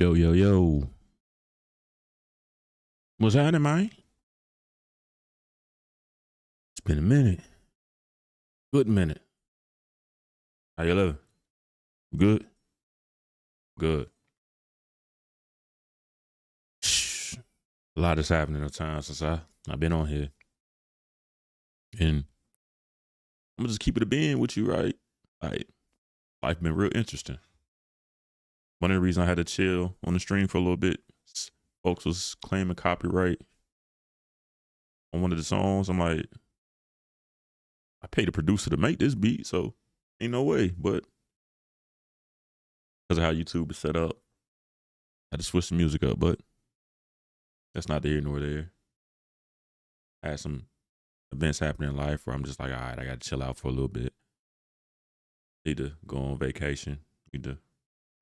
Yo, yo, yo. What's happening, man? It's been a minute. Good minute. How you living? Good? Good. Shh. A lot has happened in the time since I've been on here. And I'm gonna just keep it a being with you, right? Like, life been real interesting. One of the reasons I had to chill on the stream for a little bit, folks was claiming copyright on one of the songs. I'm like, I paid the producer to make this beat, so ain't no way. But because of how YouTube is set up, I had to switch the music up, but that's not there nor there. I had some events happening in life where I'm just like, all right, I got to chill out for a little bit. Need to go on vacation. Need to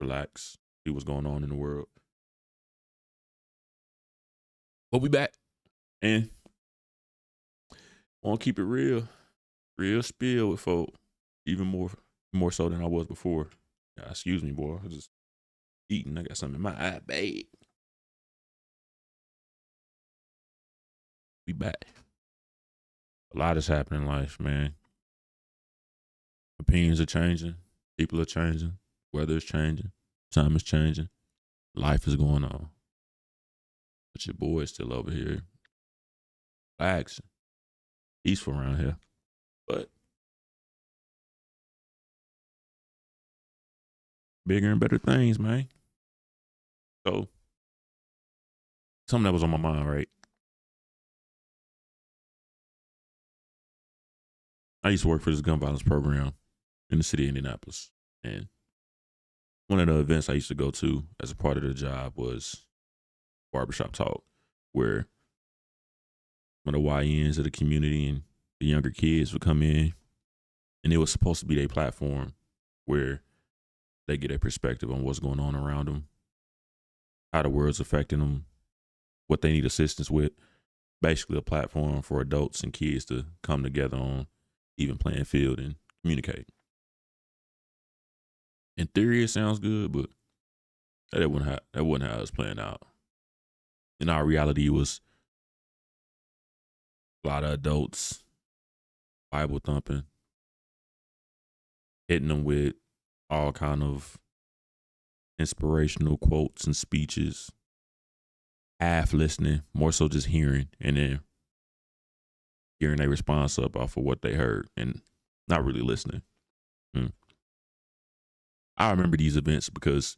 relax, see what's going on in the world. But we back. And I want to keep it real spill with folk, even more so than I was before. Yeah, excuse me, boy. I just eating. I got something in my eye, babe. We back. A lot is happening in life, man. Opinions are changing. People are changing. Weather is changing. Time is changing. Life is going on. But your boy is still over here. Relaxing. Peaceful around here. But bigger and better things, man. So, something that was on my mind, right? I used to work for this gun violence program in the city of Indianapolis. And one of the events I used to go to as a part of the job was barbershop talk, where one of the YNs of the community and the younger kids would come in, and it was supposed to be their platform where they get a perspective on what's going on around them, how the world's affecting them, what they need assistance with. Basically a platform for adults and kids to come together on even playing field and communicate. In theory, it sounds good, but that wasn't how it was playing out. In our reality, it was a lot of adults Bible thumping, hitting them with all kind of inspirational quotes and speeches, half listening, more so just hearing, and then hearing their response up off of what they heard and not really listening. I remember these events because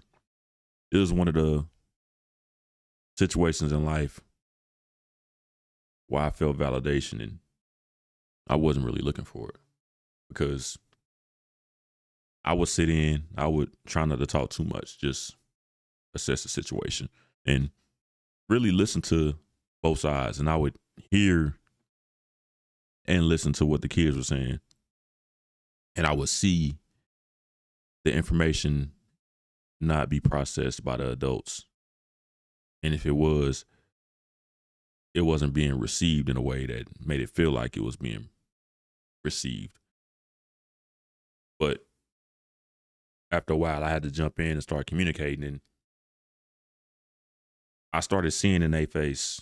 it was one of the situations in life where I felt validation and I wasn't really looking for it, because I would sit in, I would try not to talk too much, just assess the situation and really listen to both sides. And I would hear and listen to what the kids were saying. And I would see the information not be processed by the adults. And if it was, it wasn't being received in a way that made it feel like it was being received. But after a while, I had to jump in and start communicating. And I started seeing in their face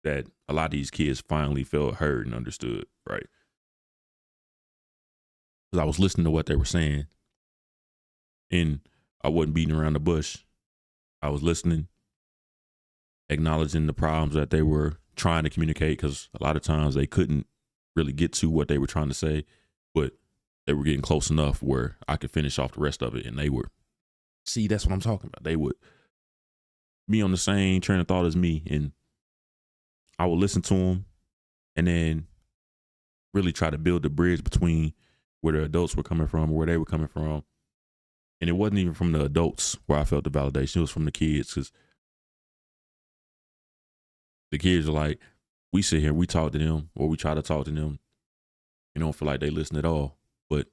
that a lot of these kids finally felt heard and understood, right? Because I was listening to what they were saying, and I wasn't beating around the bush. I was listening, acknowledging the problems that they were trying to communicate, because a lot of times they couldn't really get to what they were trying to say, but they were getting close enough where I could finish off the rest of it. And they were, see, that's what I'm talking about. They would be on the same train of thought as me, and I would listen to them and then really try to build the bridge between where the adults were coming from, or where they were coming from. And it wasn't even from the adults where I felt the validation. It was from the kids, because the kids are like, we sit here, we talk to them, or we try to talk to them. You don't feel like they listen at all. But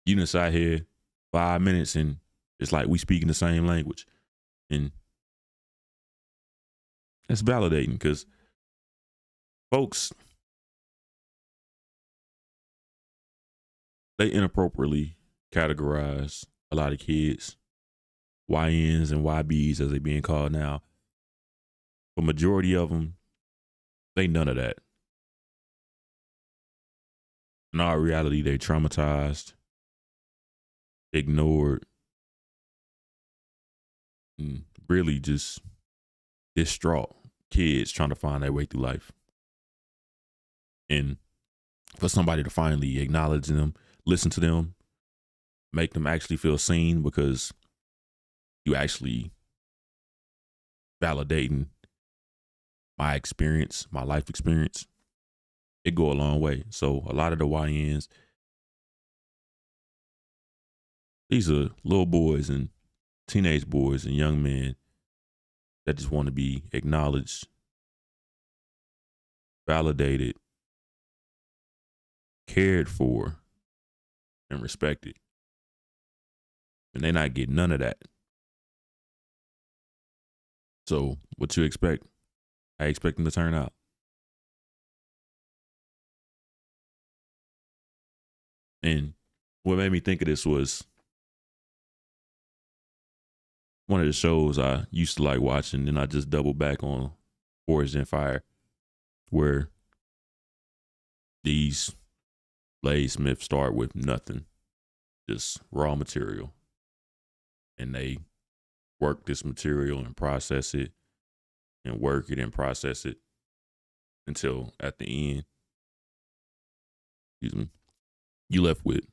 you done sat here 5 minutes and it's like we speaking the same language. And it's validating, because folks, they inappropriately categorize a lot of kids YNs and YBs as they being called now, a majority of them, they none of that. In all reality, they traumatized, ignored, and really just distraught kids trying to find their way through life. And for somebody to finally acknowledge them, listen to them, make them actually feel seen because you actually validating my experience, my life experience, it go a long way. So a lot of the YNs, these are little boys and teenage boys and young men that just want to be acknowledged, validated, cared for, and respected. And they're not getting none of that. So what you expect? I expect them to turn out. And what made me think of this was one of the shows I used to like watching, and I just doubled back on Forged in Fire, where these bladesmiths start with nothing, just raw material. And they work this material and process it and work it and process it until at the end, excuse me, you left with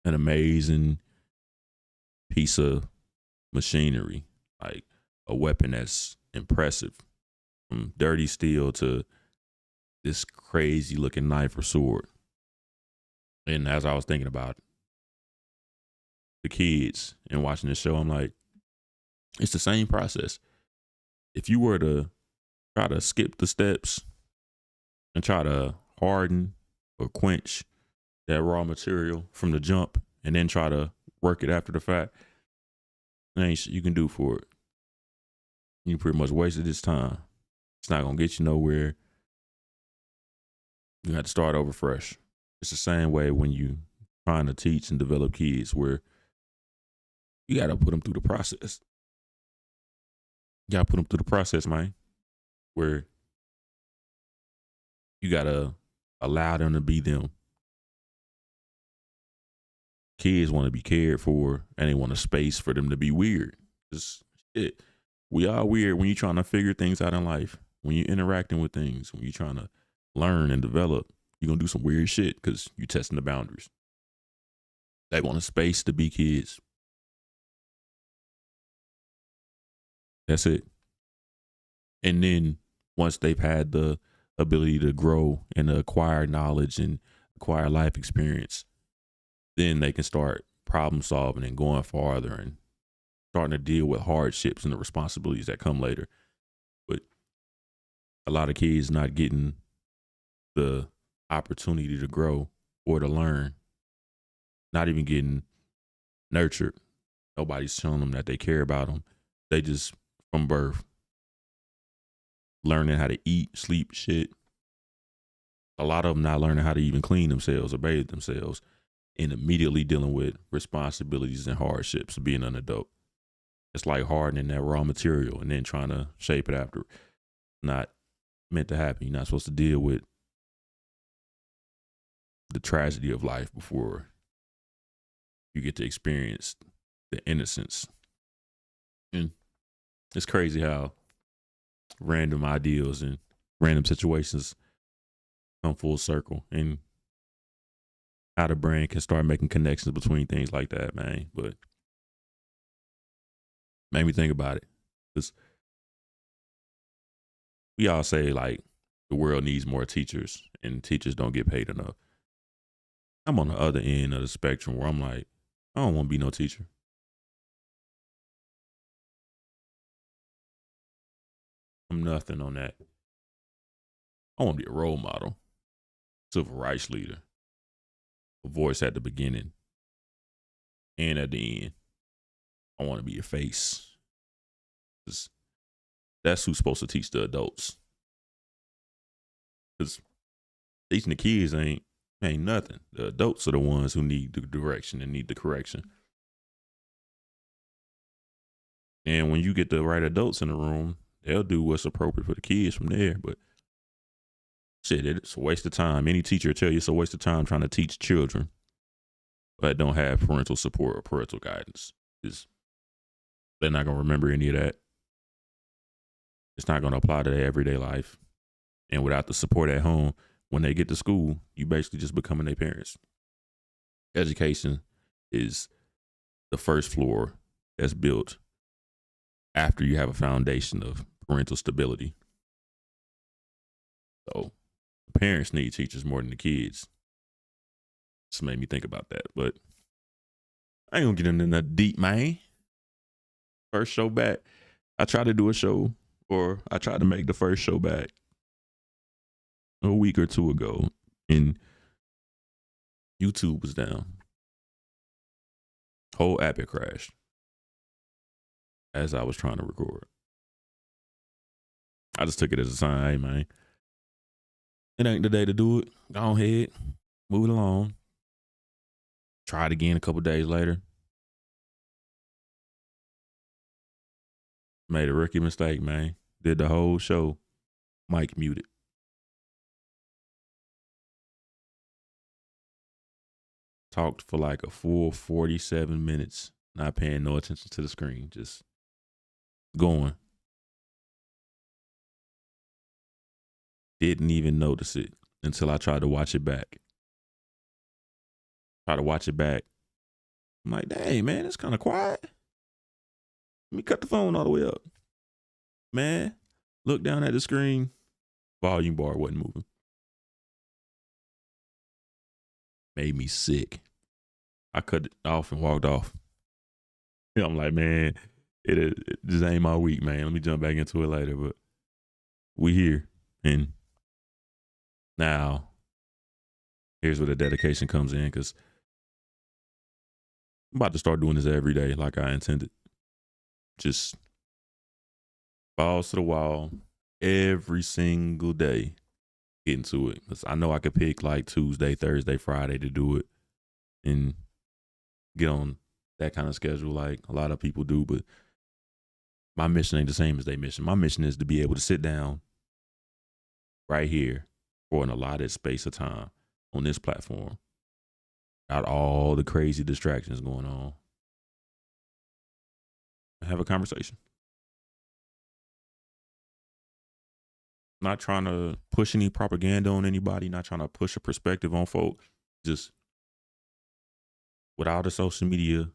an amazing piece of machinery, like a weapon that's impressive, from dirty steel to this crazy looking knife or sword. And as I was thinking about the kids and watching this show, I'm like, it's the same process. If you were to try to skip the steps and try to harden or quench that raw material from the jump and then try to work it after the fact, there ain't shit you can do for it. You pretty much wasted this time. It's not gonna get you nowhere. You have to start over fresh. It's the same way when you trying to teach and develop kids, where you gotta put them through the process. You gotta put them through the process, man, where you gotta allow them to be them. Kids want to be cared for, and they want a space for them to be weird. Just shit. We are weird when you're trying to figure things out in life. When you're interacting with things, when you're trying to learn and develop, you're gonna do some weird shit because you're testing the boundaries. They want a space to be kids. That's it. And then once they've had the ability to grow and acquire knowledge and acquire life experience, then they can start problem solving and going farther and starting to deal with hardships and the responsibilities that come later. But a lot of kids not getting the opportunity to grow or to learn, not even getting nurtured. Nobody's telling them that they care about them. They just, from birth, learning how to eat, sleep, shit. A lot of them not learning how to even clean themselves or bathe themselves, and immediately dealing with responsibilities and hardships of being an adult. It's like hardening that raw material and then trying to shape it after. Not meant to happen. You're not supposed to deal with the tragedy of life before you get to experience the innocence. And it's crazy how random ideals and random situations come full circle, and how the brain can start making connections between things like that, man. But made me think about it, because we all say like the world needs more teachers and teachers don't get paid enough. I'm on the other end of the spectrum where I'm like, I don't want to be no teacher. I'm nothing on that. I want to be a role model, civil rights leader, a voice at the beginning and at the end. I want to be a face. 'Cause that's who's supposed to teach the adults. Because teaching the kids ain't nothing. The adults are the ones who need the direction and need the correction. And when you get the right adults in the room, they'll do what's appropriate for the kids from there. But shit, it's a waste of time. Any teacher will tell you it's a waste of time trying to teach children that don't have parental support or parental guidance. Because they're not going to remember any of that. It's not going to apply to their everyday life. And without the support at home, when they get to school, you basically just becoming their parents. Education is the first floor that's built after you have a foundation of parental stability. So the parents need teachers more than the kids. Just made me think about that. But I ain't gonna get into that deep, man. First show back. I tried to do a show, or I tried to make the first show back a week or two ago, and YouTube was down. Whole app had crashed as I was trying to record. I just took it as a sign, hey man, it ain't the day to do it. Go ahead, move it along. Tried again a couple days later. Made a rookie mistake, man. Did the whole show, mic muted. Talked for like a full 47 minutes, not paying no attention to the screen, just going. Didn't even notice it until I tried to watch it back. I'm like, dang, man, it's kind of quiet. Let me cut the phone all the way up. Man, look down at the screen. Volume bar wasn't moving. Made me sick. I cut it off and walked off. I'm like, man, it just ain't my week, man. Let me jump back into it later. But we here. And now, here's where the dedication comes in, because I'm about to start doing this every day like I intended. Just balls to the wall every single day. Get into it. Because I know I could pick like Tuesday, Thursday, Friday to do it and get on that kind of schedule like a lot of people do. But my mission ain't the same as their mission. My mission is to be able to sit down right here for an allotted space of time on this platform without all the crazy distractions going on. Have a conversation. Not trying to push any propaganda on anybody, not trying to push a perspective on folk. Just without the social media,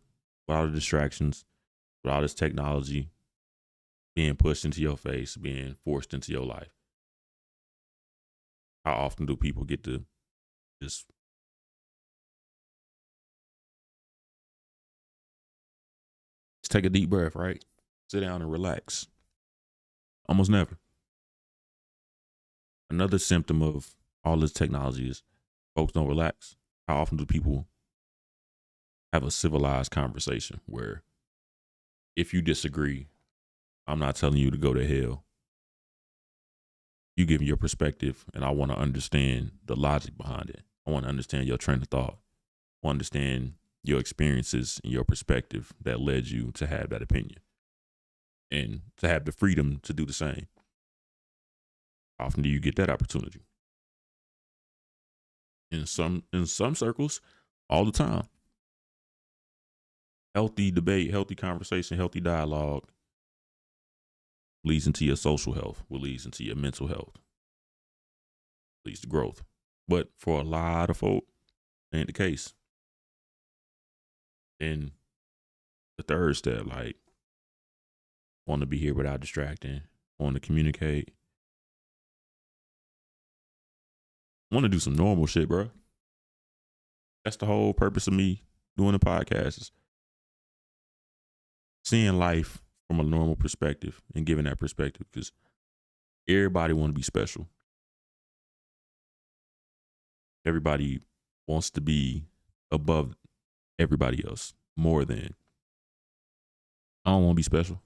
without the distractions, without this technology being pushed into your face, being forced into your life. How often do people get to just take a deep breath, right? Sit down and relax? Almost never. Another symptom of all this technology is folks don't relax. How often do people have a civilized conversation where if you disagree, I'm not telling you to go to hell. You give me your perspective, and I want to understand the logic behind it. I want to understand your train of thought. I want to understand your experiences and your perspective that led you to have that opinion and to have the freedom to do the same. How often do you get that opportunity? In some circles, all the time. Healthy debate, healthy conversation, healthy dialogue leads into your social health, will leads into your mental health, leads to growth. But for a lot of folk, that ain't the case. And the third step, like, want to be here without distracting, want to communicate, want to do some normal shit, bro. That's the whole purpose of me doing the podcast, is seeing life from a normal perspective and giving that perspective, because everybody want to be special. Everybody wants to be above everybody else, more than. I don't want to be special.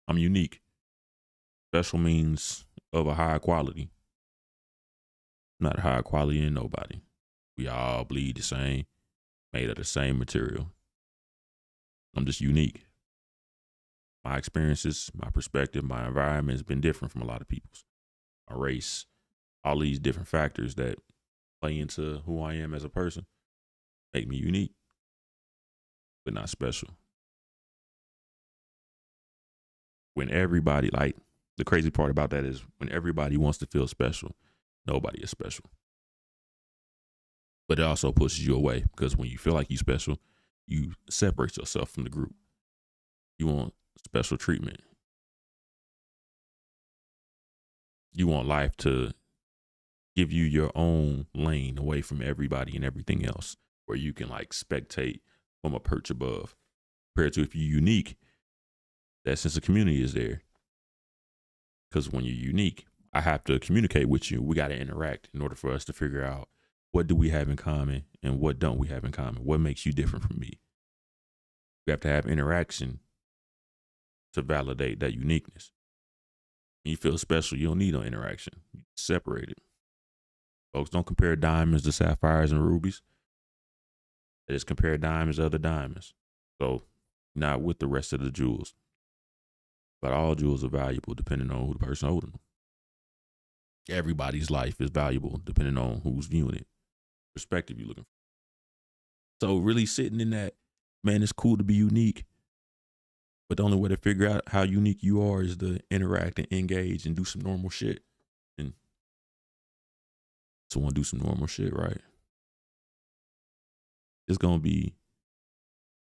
I'm unique. Special means of a high quality. Not high quality in nobody. We all bleed the same, made of the same material. I'm just unique. My experiences, my perspective, my environment has been different from a lot of people's. My race, all these different factors that play into who I am as a person make me unique, but not special. When everybody, like, the crazy part about that is when everybody wants to feel special, nobody is special. But it also pushes you away because when you feel like you're special, you separate yourself from the group. You want special treatment. You want life to give you your own lane away from everybody and everything else, where you can like spectate from a perch above. Compared to if you're unique, that sense of community is there. Because when you're unique, I have to communicate with you. We got to interact in order for us to figure out what do we have in common and what don't we have in common. What makes you different from me? We have to have interaction to validate that uniqueness. When you feel special, you don't need no interaction. You separate it. Folks, don't compare diamonds to sapphires and rubies. They just compare diamonds to other diamonds. So, not with the rest of the jewels. But all jewels are valuable depending on who the person holding them. Everybody's life is valuable depending on who's viewing it. Perspective you're looking for. So really sitting in that, man, it's cool to be unique. But the only way to figure out how unique you are is to interact and engage and do some normal shit. And someone do some normal shit, right? It's going to be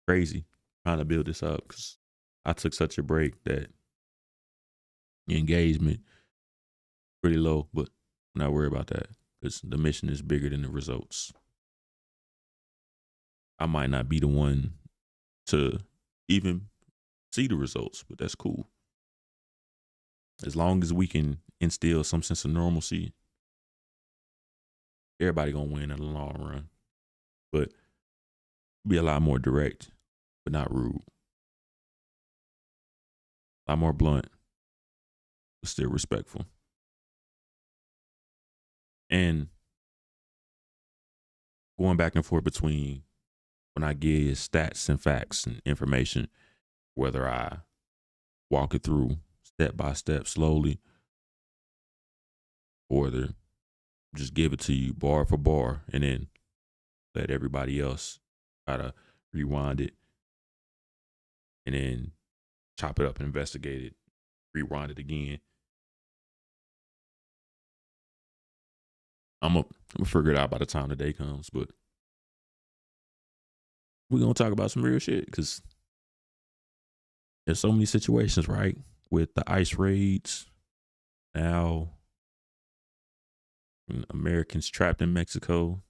crazy trying to build this up because I took such a break that the engagement pretty low, but I'm not worried about that because the mission is bigger than the results. I might not be the one to even see the results, but that's cool. As long as we can instill some sense of normalcy, everybody gonna win in the long run. But be a lot more direct, but not rude. A lot more blunt, but still respectful. And going back and forth between when I give stats and facts and information, whether I walk it through step by step slowly, or just give it to you bar for bar and then let everybody else try to rewind it and then chop it up and investigate it, rewind it again. I'm gonna figure it out by the time the day comes, but we're gonna talk about some real shit because there's so many situations, right? With the ICE raids, now Americans trapped in Mexico,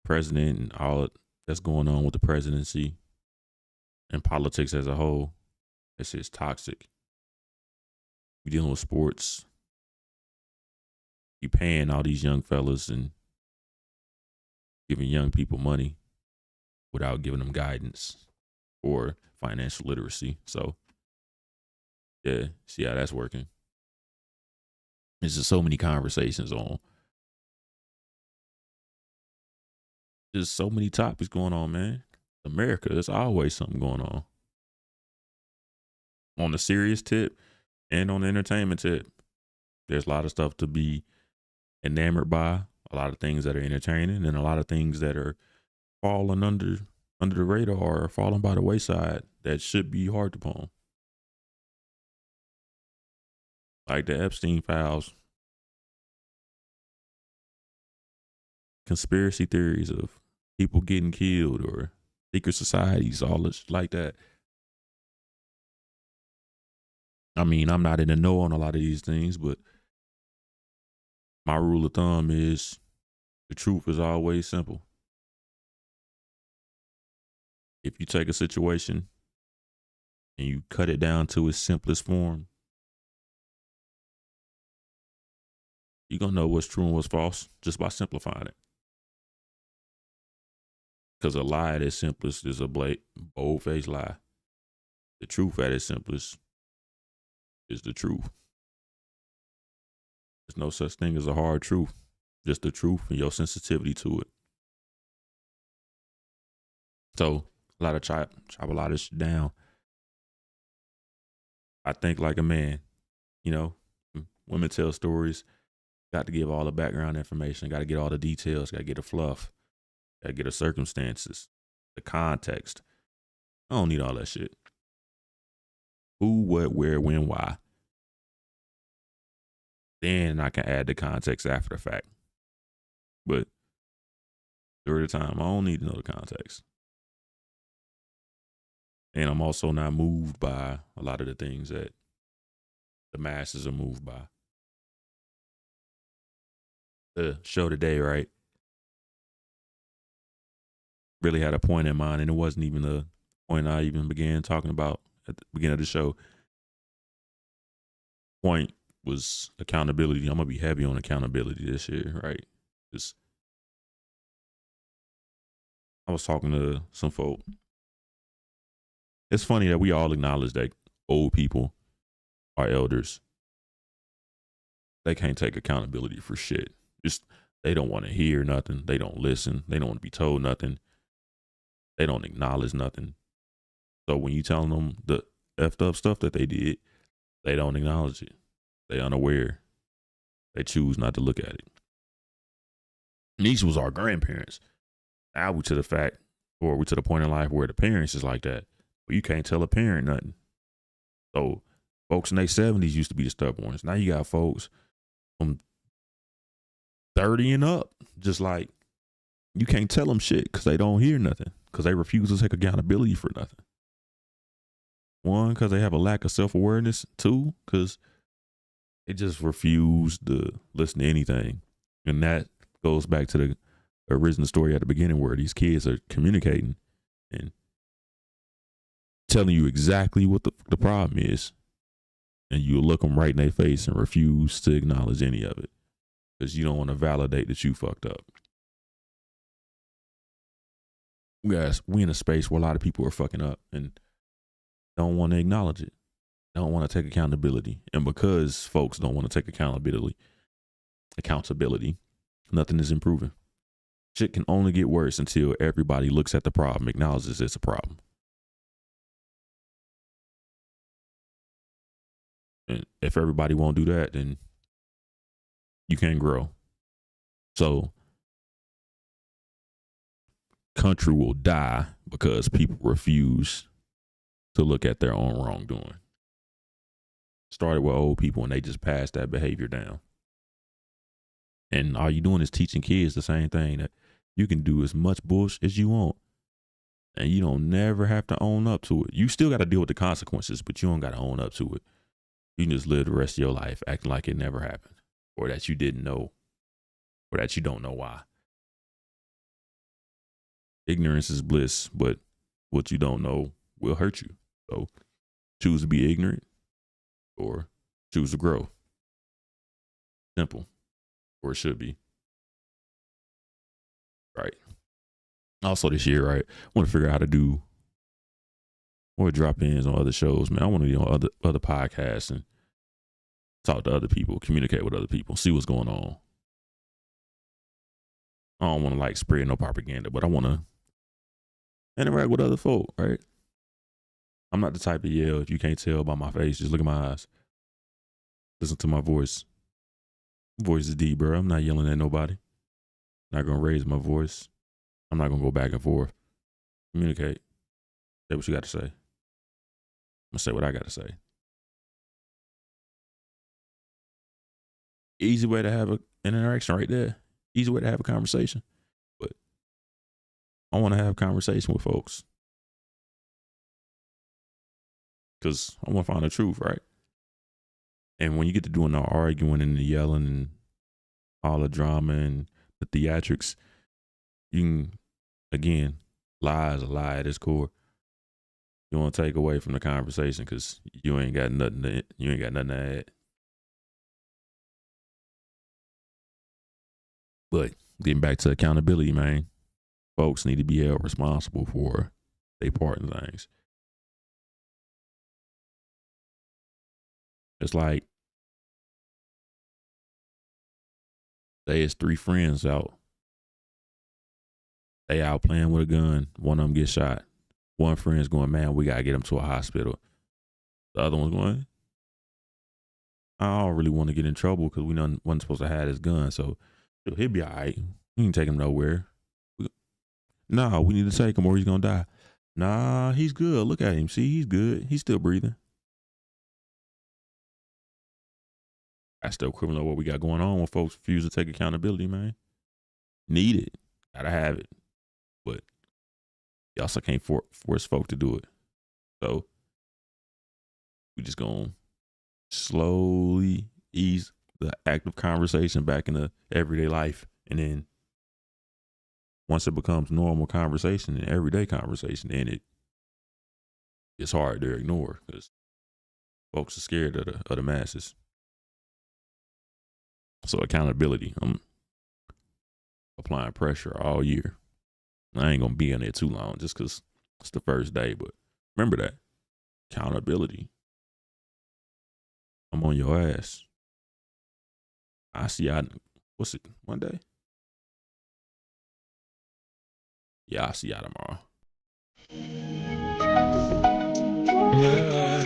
president and all that's going on with the presidency and politics as a whole. It's just toxic. We're dealing with sports. You paying all these young fellas and giving young people money without giving them guidance or financial literacy. So, yeah, see how that's working. There's just so many conversations on. There's so many topics going on, man. America, there's always something going on. On the serious tip and on the entertainment tip, there's a lot of stuff to be enamored by, a lot of things that are entertaining, and a lot of things that are falling under the radar or falling by the wayside that should be hard upon. Like the Epstein files, conspiracy theories of people getting killed or secret societies, all this like that. I mean, I'm not in the know on a lot of these things, but my rule of thumb is the truth is always simple. If you take a situation and you cut it down to its simplest form, you're going to know what's true and what's false just by simplifying it. Because a lie at its simplest is a bold-faced lie. The truth at its simplest is the truth. There's no such thing as a hard truth, just the truth and your sensitivity to it. So a lot of chop a lot of shit down. I think like a man. You know, women tell stories. Got to give all the background information. Got to get all the details. Got to get the fluff. Got to get the circumstances, the context. I don't need all that shit. Who, what, where, when, why. Then I can add the context after the fact. But during the time, I don't need to know the context. And I'm also not moved by a lot of the things that the masses are moved by. The show today, right, really had a point in mind, and it wasn't even the point I even began talking about at the beginning of the show. Point was accountability. I'm gonna be heavy on accountability this year, right? Because I was talking to some folk. It's funny that we all acknowledge that old people are elders. They can't take accountability for shit. Just they don't want to hear nothing. They don't listen. They don't want to be told nothing. They don't acknowledge nothing. So when you telling them the effed up stuff that they did, they don't acknowledge it. They unaware. They choose not to look at it. And these was our grandparents. Now we to the fact, or we to the point in life where the parents is like that. But you can't tell a parent nothing. So folks in their 70s used to be the stubborn ones. Now you got folks from 30 and up, just like you can't tell them shit because they don't hear nothing, because they refuse to take accountability for nothing. One, because they have a lack of self-awareness. Two, because they just refuse to listen to anything. And that goes back to the original story at the beginning where these kids are communicating and telling you exactly what the problem is. And you look them right in their face and refuse to acknowledge any of it because you don't want to validate that you fucked up. Guys, we in a space where a lot of people are fucking up and don't want to acknowledge it. Don't want to take accountability. And because folks don't want to take accountability, nothing is improving. Shit can only get worse until everybody looks at the problem, acknowledges it's a problem. And if everybody won't do that, then you can't grow. So country will die because people refuse to look at their own wrongdoing. Started with old people and they just passed that behavior down. And all you're doing is teaching kids the same thing, that you can do as much bullshit as you want. And you don't never have to own up to it. You still got to deal with the consequences, but you don't got to own up to it. You can just live the rest of your life acting like it never happened, or that you didn't know, or that you don't know why. Ignorance is bliss, but what you don't know will hurt you. So choose to be ignorant or choose to grow. Simple. Or it should be. Right. Also this year, right, I want to figure out how to do more drop-ins on other shows, man. I want to be on other podcasts and talk to other people, communicate with other people, see what's going on. I don't want to like spread no propaganda, but I want to interact with other folk, right? I'm not the type to yell. If you can't tell by my face, just look at my eyes. Listen to my voice. Voice is deep, bro. I'm not yelling at nobody. Not going to raise my voice. I'm not going to go back and forth. Communicate. Say what you got to say. I'm going to say what I got to say. Easy way to have an interaction right there. Easy way to have a conversation. But I want to have a conversation with folks. Because I want to find the truth, right? And when you get to doing the arguing and the yelling and all the drama and the theatrics, you can, again, lie is a lie at its core. You want to take away from the conversation because you ain't got nothing to add. But getting back to accountability, man, folks need to be held responsible for their part in things. It's like, say it's 3 friends out. They out playing with a gun. One of them gets shot. One friend's going, man, we got to get him to a hospital. The other one's going, I don't really want to get in trouble because we wasn't supposed to have his gun. So he'll be all right. We can take him nowhere. No, we need to take him or he's going to die. Nah, he's good. Look at him. See, he's good. He's still breathing. That's the equivalent of what we got going on when folks refuse to take accountability, man. Need it. Gotta have it. But you also can't force folk to do it. So we just gonna slowly ease the active conversation back into everyday life. And then once it becomes normal conversation and everyday conversation, then it's hard to ignore because folks are scared of the masses. So accountability, I'm applying pressure all year. I ain't gonna be in there too long just because it's the first day, but remember that accountability. I'm on your ass. I see y'all. What's it? Monday? Yeah, I'll see y'all tomorrow. Yeah.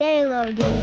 They love you.